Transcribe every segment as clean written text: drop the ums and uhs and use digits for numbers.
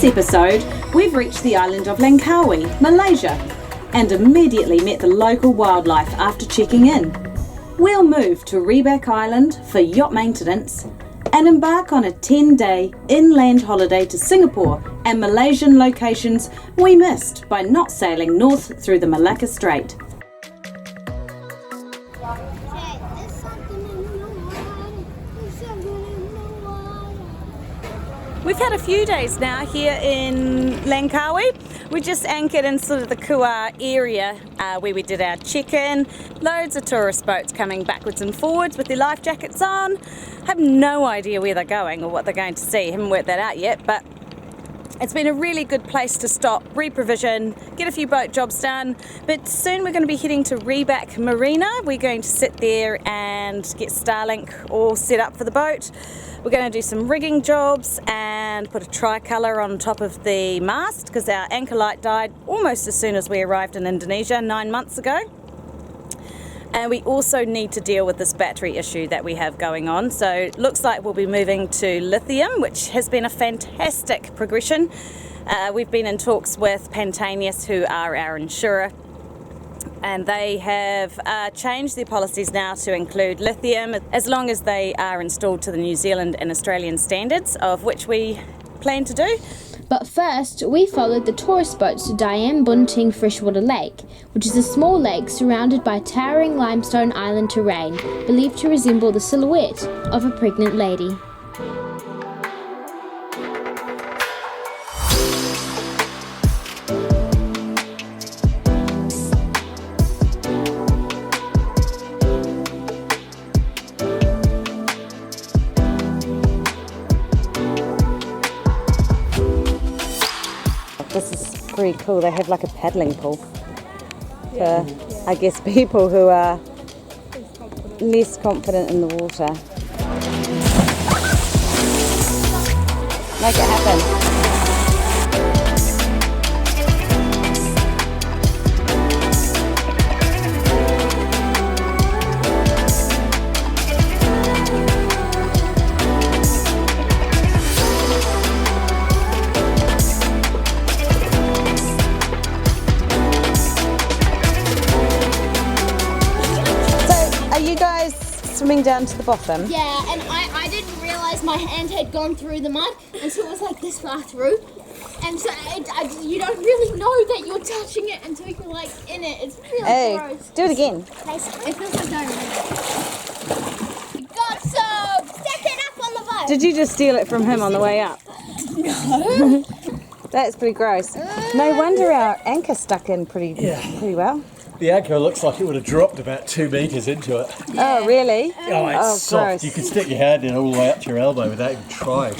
Episode, we've reached the island of Langkawi, Malaysia, and immediately met the local wildlife after checking in. We'll move to Rebak Island for yacht maintenance and embark on a 10-day inland holiday to Singapore and Malaysian locations we missed by not sailing north through the Malacca Strait. We've had a few days now here in Langkawi. We just anchored in sort of the Kua area where we did our check-in. Loads of tourist boats coming backwards and forwards with their life jackets on. Have no idea where they're going or what they're going to see. Haven't worked that out yet, but it's been a really good place to stop, re-provision, get a few boat jobs done. But soon we're going to be heading to Rebak Marina. We're going to sit there and get Starlink all set up for the boat. We're going to do some rigging jobs and put a tricolour on top of the mast because our anchor light died almost as soon as we arrived in Indonesia 9 months ago. And we also need to deal with this battery issue that we have going on. So it looks like we'll be moving to lithium, which has been a fantastic progression. We've been in talks with Pantanius, who are our insurer, and they have changed their policies now to include lithium as long as they are installed to the New Zealand and Australian standards, of which we plan to do. But first, we followed the tourist boats to Dayang Bunting Freshwater Lake, which is a small lake surrounded by towering limestone island terrain, believed to resemble the silhouette of a pregnant lady. This is pretty cool. They have like a paddling pool for, I guess, people who are less confident in the water. Make it happen. Swimming down to the bottom? Yeah, and I didn't realise my hand had gone through the mud, and so it was like this far through. And so you don't really know that you're touching it until you're like in it. It's really gross. Do it again. It feels like diarrhea. Got some! Stick it up on the boat! Did you just steal it from him on the way up? No. That's pretty gross. No wonder our anchor stuck in pretty well. The anchor looks like it would have dropped about 2 metres into it. Yeah. Oh, really? Oh, it's soft. Gross. You can stick your hand in all the way up to your elbow without even trying.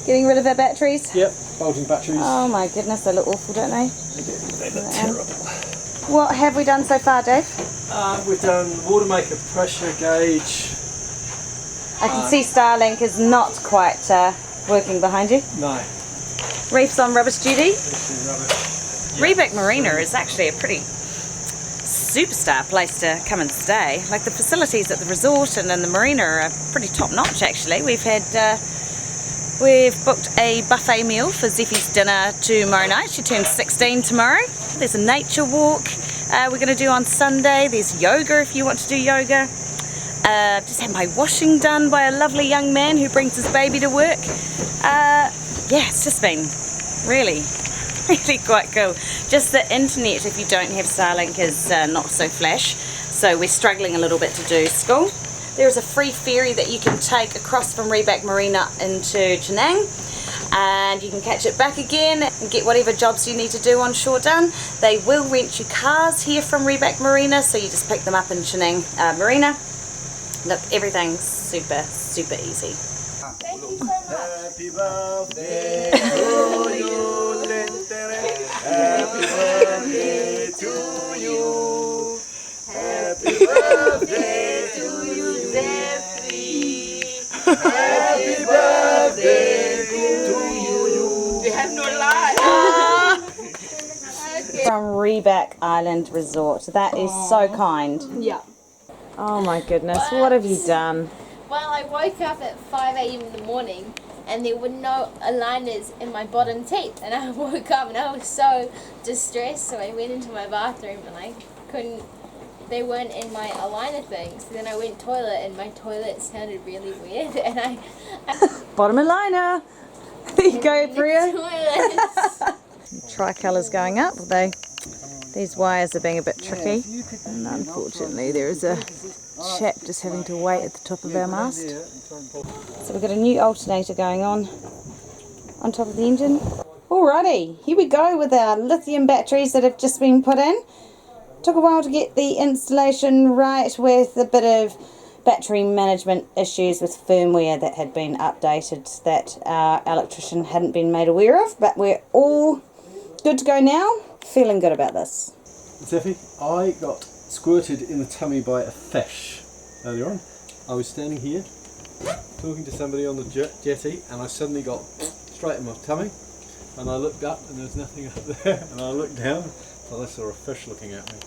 Getting rid of our batteries? Yep, bulging batteries. Oh my goodness, they look awful, don't they? They look terrible. What have we done so far, Dave? We've done water maker pressure gauge. I can see Starlink is not quite working behind you. No. Reef's on rubbish duty. Rubbish. Rebak Marina is actually a pretty superstar place to come and stay. Like the facilities at the resort and in the marina are pretty top notch actually. We've booked a buffet meal for Zeffie's dinner tomorrow night. She turns 16 tomorrow. There's a nature walk we're going to do on Sunday. There's yoga if you want to do yoga. Just had my washing done by a lovely young man who brings his baby to work. Yeah, it's just been really quite cool. Just the internet, if you don't have Starlink, is not so flash, so we're struggling a little bit to do school. There is a free ferry that you can take across from Rebak Marina into Chenang, and you can catch it back again and get whatever jobs you need to do on shore done. They will rent you cars here from Rebak Marina, so you just pick them up in Chenang Marina. Look, everything's super easy. Thank you so much. Happy birthday to you. Happy birthday to you. Happy birthday to you, Zeffie. Happy birthday to you. You have no life. From Rebak Island Resort. That is so kind. Yeah. Oh my goodness, what have you done? Well, I woke up at 5 a.m. in the morning and there were no aligners in my bottom teeth, and I woke up and I was so distressed, so I went into my bathroom and I couldn't, they weren't in my aligner thing. So then I went toilet and my toilet sounded really weird, and I Bottom aligner. There you go, Bria. toilet. Tricolour's going up, although these wires are being a bit tricky. And unfortunately there is a chap just having to wait at the top of our mast. So we've got a new alternator going on top of the engine. Alrighty, here we go with our lithium batteries that have just been put in. Took a while to get the installation right, with a bit of battery management issues with firmware that had been updated that our electrician hadn't been made aware of, but we're all good to go now. Feeling good about this. Zeffie, I got squirted in the tummy by a fish earlier on. I was standing here talking to somebody on the jetty, and I suddenly got straight in my tummy, and I looked up and there was nothing up there, and I looked down and I saw a fish looking at me.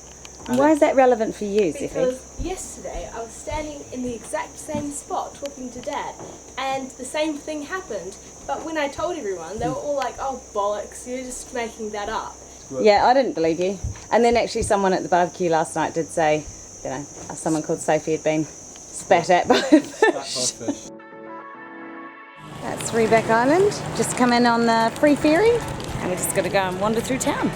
Why is that relevant for you, Zeffie? Because yesterday I was standing in the exact same spot talking to Dad, and the same thing happened, but when I told everyone they were all like, oh bollocks, you're just making that up. Yeah, I didn't believe you. And then actually someone at the barbecue last night did say, you know, someone called Sophie had been spat at by a fish. That's Rebak Island. Just come in on the free ferry and we're just going to go and wander through town.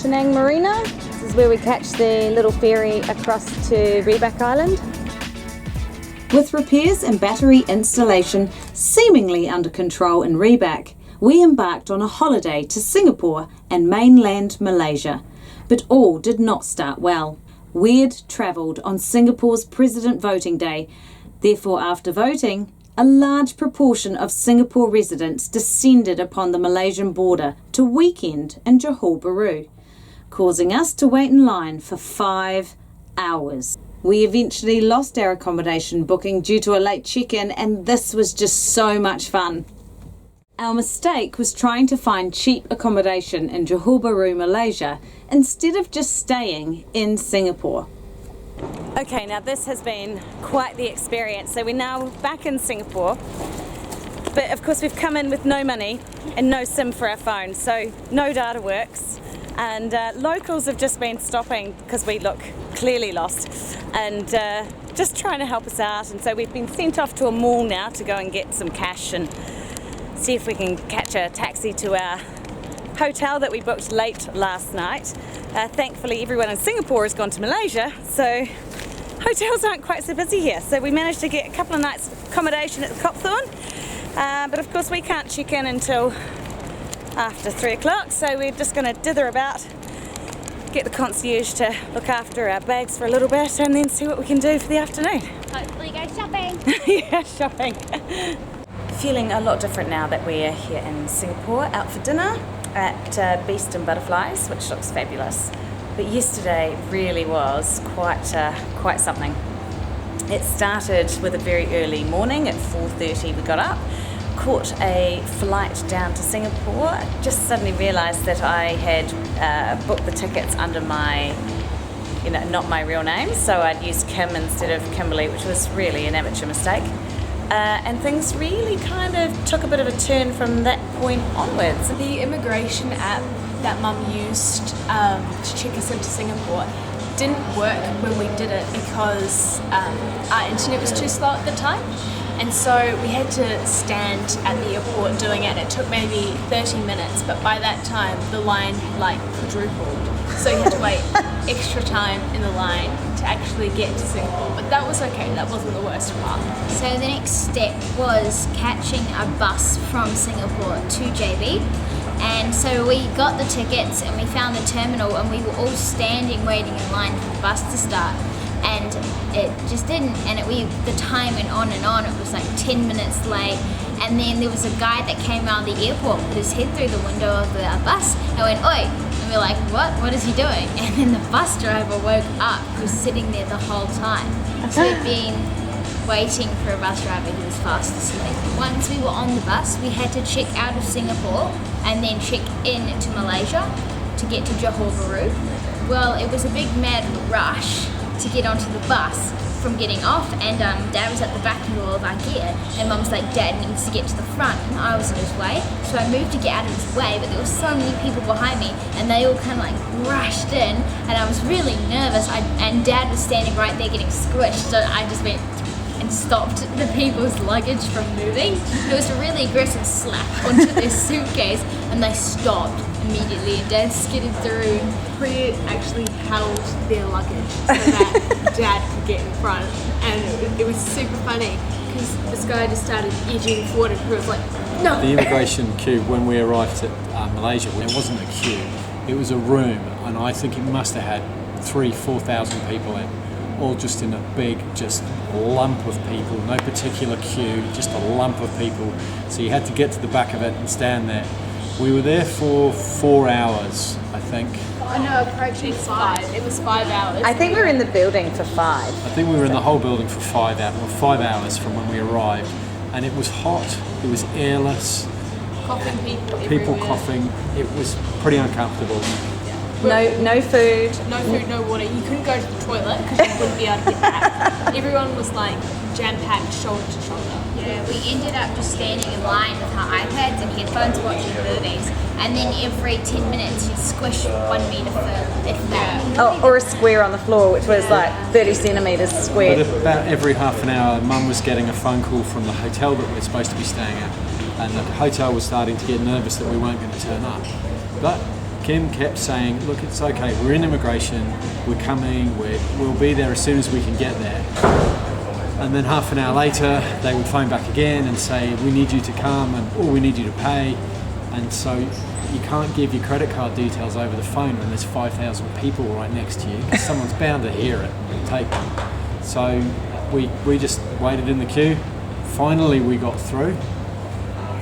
Chenang Marina. This is where we catch the little ferry across to Rebak Island. With repairs and battery installation seemingly under control in Rebak, we embarked on a holiday to Singapore and mainland Malaysia. But all did not start well. Weird travelled on Singapore's President Voting Day. Therefore, after voting, a large proportion of Singapore residents descended upon the Malaysian border to weekend in Johor Bahru, causing us to wait in line for 5 hours. We eventually lost our accommodation booking due to a late check-in, and this was just so much fun. Our mistake was trying to find cheap accommodation in Johor Bahru, Malaysia, instead of just staying in Singapore. Okay, now this has been quite the experience. So we're now back in Singapore, but of course we've come in with no money and no SIM for our phone, so no data works. And locals have just been stopping because we look clearly lost and just trying to help us out. And so we've been sent off to a mall now to go and get some cash and see if we can catch a taxi to our hotel that we booked late last night. Thankfully everyone in Singapore has gone to Malaysia, so hotels aren't quite so busy here. So we managed to get a couple of nights accommodation at the Copthorne, but of course we can't check in until after 3 o'clock, so we're just going to dither about, get the concierge to look after our bags for a little bit, and then see what we can do for the afternoon. Hopefully go shopping. Yeah, shopping. Feeling a lot different now that we're here in Singapore, out for dinner at Beast and Butterflies, which looks fabulous. But yesterday really was quite something. It started with a very early morning. At 4:30 we got up, caught a flight down to Singapore. Just suddenly realised that I had booked the tickets under my, not my real name, so I'd used Kim instead of Kimberly, which was really an amateur mistake. And things really kind of took a bit of a turn from that point onwards. The immigration app that Mum used to check us into Singapore didn't work when we did it because our internet was too slow at the time. And so we had to stand at the airport doing it. It took maybe 30 minutes, but by that time the line quadrupled. So you had to wait extra time in the line to actually get to Singapore. But that was okay, that wasn't the worst part. So the next step was catching a bus from Singapore to JB. And so we got the tickets and we found the terminal and we were all standing waiting in line for the bus to start. And it just didn't, and the time went on and on. It was like 10 minutes late, and then there was a guy that came out of the airport, put his head through the window of the bus and went, "Oi!" And we were like, what is he doing? And then the bus driver woke up. He was sitting there the whole time. So we'd been waiting for a bus driver who was fast asleep. Once we were on the bus, we had to check out of Singapore and then check in to Malaysia to get to Johor Bahru. Well, it was a big mad rush to get onto the bus from getting off, and Dad was at the back with all of our gear, and Mum's like, "Dad needs to get to the front," and I was in his way, so I moved to get out of his way, but there were so many people behind me and they all kind of rushed in, and I was really nervous, and Dad was standing right there getting squished, so I just went and stopped the people's luggage from moving. It was a really aggressive slap onto their suitcase, and they stopped immediately, and Dad skidded through. We actually held their luggage so that Dad could get in front, and it was super funny because this guy just started edging forward and he was like, "No!" The immigration queue when we arrived at Malaysia, it wasn't a queue, it was a room, and I think it must have had 3,000-4,000 people in, all just in a big lump of people, no particular queue, just a lump of people. So you had to get to the back of it and stand there. We were there for 4 hours, I think. Oh no, approaching 5. It was 5 hours. I think we were in the building for 5. I think we were in the whole building for 5 hours from when we arrived, and it was hot, it was airless, Coughing people people everywhere. coughing, it was pretty uncomfortable. No food. No food, no water. You couldn't go to the toilet because you wouldn't be able to get back. Everyone was like jam-packed shoulder to shoulder. Yeah, we ended up just standing in line with our iPads and headphones watching movies, and then every 10 minutes you'd squish 1 metre further, if that. Oh, or a square on the floor, which was like 30 centimetres square. But about every half an hour, Mum was getting a phone call from the hotel that we're supposed to be staying at, and the hotel was starting to get nervous that we weren't going to turn up. But Kim kept saying, "Look, it's okay, we're in immigration, we're coming, we'll be there as soon as we can get there." And then half an hour later, they would phone back again and say, "We need you to come," or "We need you to pay." And so you can't give your credit card details over the phone when there's 5,000 people right next to you, because someone's bound to hear it and take them. So we just waited in the queue finally we got through.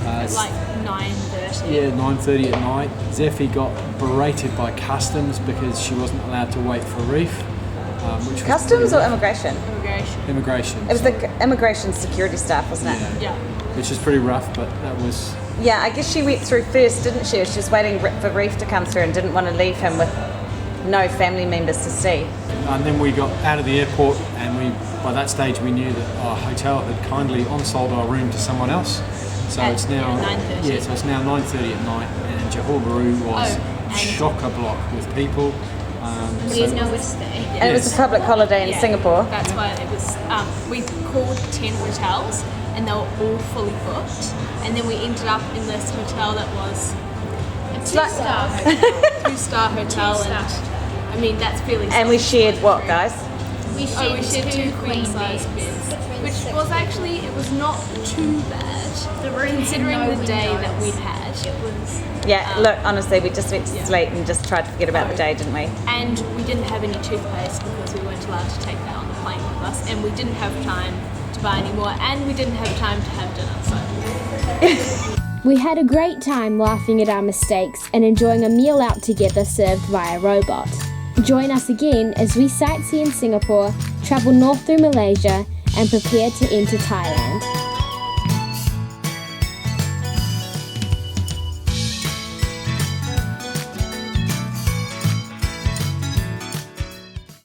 At like 9:30. Yeah, 9:30 at night. Zephy got berated by customs because she wasn't allowed to wait for reef. Which was Customs or pretty rough. immigration? Immigration. Immigration. It was the immigration security staff, wasn't it? Yeah. Yeah. Which is pretty rough, but that was. Yeah, I guess she went through first, didn't she? She was waiting for Reef to come through and didn't want to leave him with no family members to see. And then we got out of the airport, and by that stage we knew that our hotel had kindly on-sold our room to someone else. So it's now 9:30. Yeah, so it's now 9:30 at night, and Johor Bahru was and- chock-a-block with people. We didn't know where to stay. And it was a public holiday in Yeah, Singapore. That's why it was. We called 10 hotels, and they were all fully booked. And then we ended up in this hotel that was A two-star hotel. 2-star hotel, and I mean that's fairly. And we shared what, guys? We we shared shared two queen size beds. beds, which was actually it was not too bad considering no the day windows. that we had. It was. Yeah, look, honestly, we just went to sleep and just tried to forget about the day, didn't we? And we didn't have any toothpaste because we weren't allowed to take that on the plane with us, and we didn't have time to buy any more, and we didn't have time to have dinner. So. We had a great time laughing at our mistakes and enjoying a meal out together served by a robot. Join us again as we sightsee in Singapore, travel north through Malaysia, and prepare to enter Thailand.